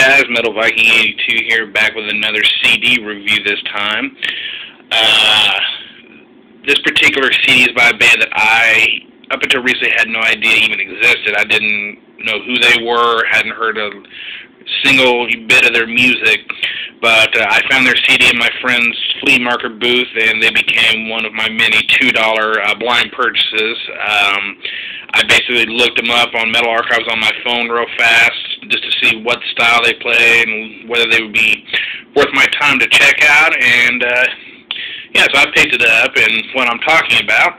guys, Metal Viking 82 here, back with another CD review this time. This particular CD is by a band that I, up until recently, had no idea even existed. I didn't know who they were, hadn't heard a single bit of their music, but I found their CD in my friend's flea market booth, and they became one of my many $2 blind purchases. I basically looked them up on Metal Archives on my phone real fast, just to see what style they play and whether they would be worth my time to check out, and yeah, so I picked it up, and what I'm talking about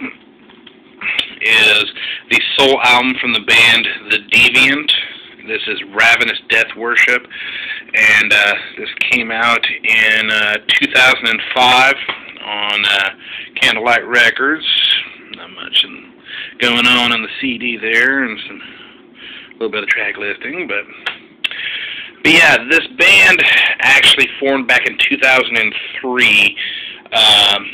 is the soul album from the band The Deviant. This is Ravenous Deathworship, and this came out in 2005 on Candlelight Records. Not much going on the CD there, and a little bit of track listing, but yeah, this band actually formed back in 2003.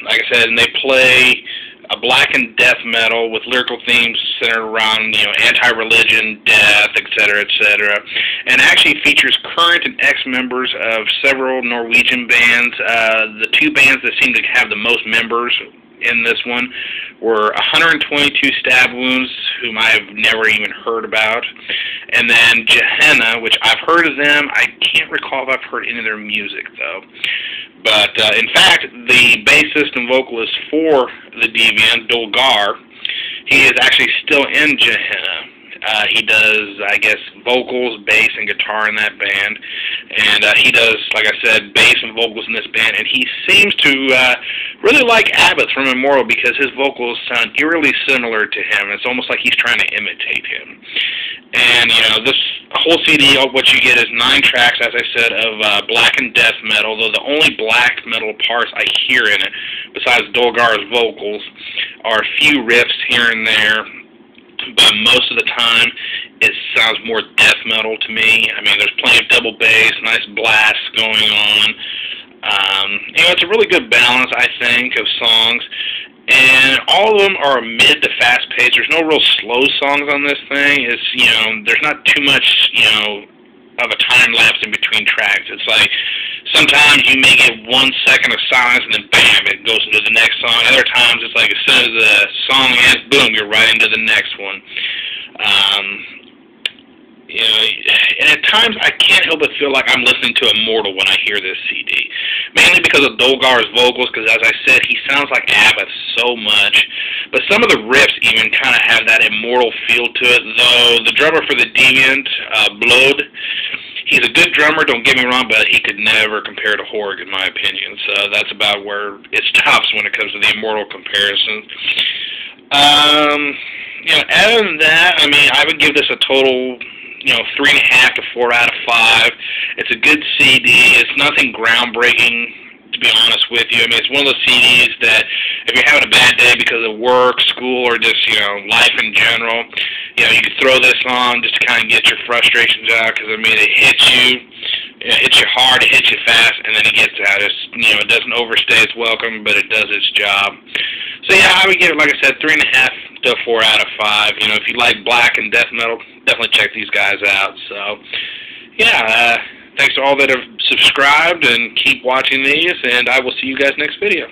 Like I said, and they play a black and death metal with lyrical themes centered around, anti-religion, death, etc., etc., and actually features current and ex-members of several Norwegian bands. The two bands that seem to have the most members in this one were 122 Stab Wounds, whom I have never even heard about, and then Gehenna, which I've heard of them. I can't recall if I've heard any of their music, though. But, in fact, the bassist and vocalist for The Deviant, Dolgar, he is actually still in Gehenna. He does, I guess, vocals, bass, and guitar in that band. And he does, like I said, bass and vocals in this band. And he seems to really like Abbott from Immortal, because his vocals sound eerily similar to him. It's almost like he's trying to imitate him. And, this whole CD, what you get is 9 tracks, as I said, of black and death metal, though the only black metal parts I hear in it, besides Dolgar's vocals, are a few riffs here and there, but most of the time it sounds more death metal to me. I mean, there's plenty of double bass, nice blasts going on. It's a really good balance, I think, of songs. And all of them are mid to fast paced. There's no real slow songs on this thing. It's, there's not too much, of a time lapse in between tracks. It's like sometimes you may get 1 second of silence and then bam, it goes into the next song. Other times it's like as soon as the song ends, boom, you're right into the next one. And at times I can't help but feel like I'm listening to Immortal when I hear this CD. Mainly because of Dolgar's vocals, because as I said, he sounds like Abbott so much. But some of the riffs even kind of have that Immortal feel to it, though the drummer for The Deviant, Blood, he's a good drummer, don't get me wrong, but he could never compare to Horg, in my opinion. So that's about where it stops when it comes to the Immortal comparison. Other than that, I mean, I would give this a total 3.5 to 4 out of 5. It's a good CD. It's nothing groundbreaking, to be honest with you. I mean, it's one of those CDs that if you're having a bad day because of work, school, or just, life in general, you can throw this on just to kind of get your frustrations out, because, I mean, it hits you hard, it hits you fast, and then it gets out. It's, it doesn't overstay its welcome, but it does its job. So, yeah, I would give it, like I said, 3.5 to 4 out of 5. If you like black and death metal, definitely check these guys out. So, yeah, thanks to all that have subscribed, and keep watching these, and I will see you guys next video.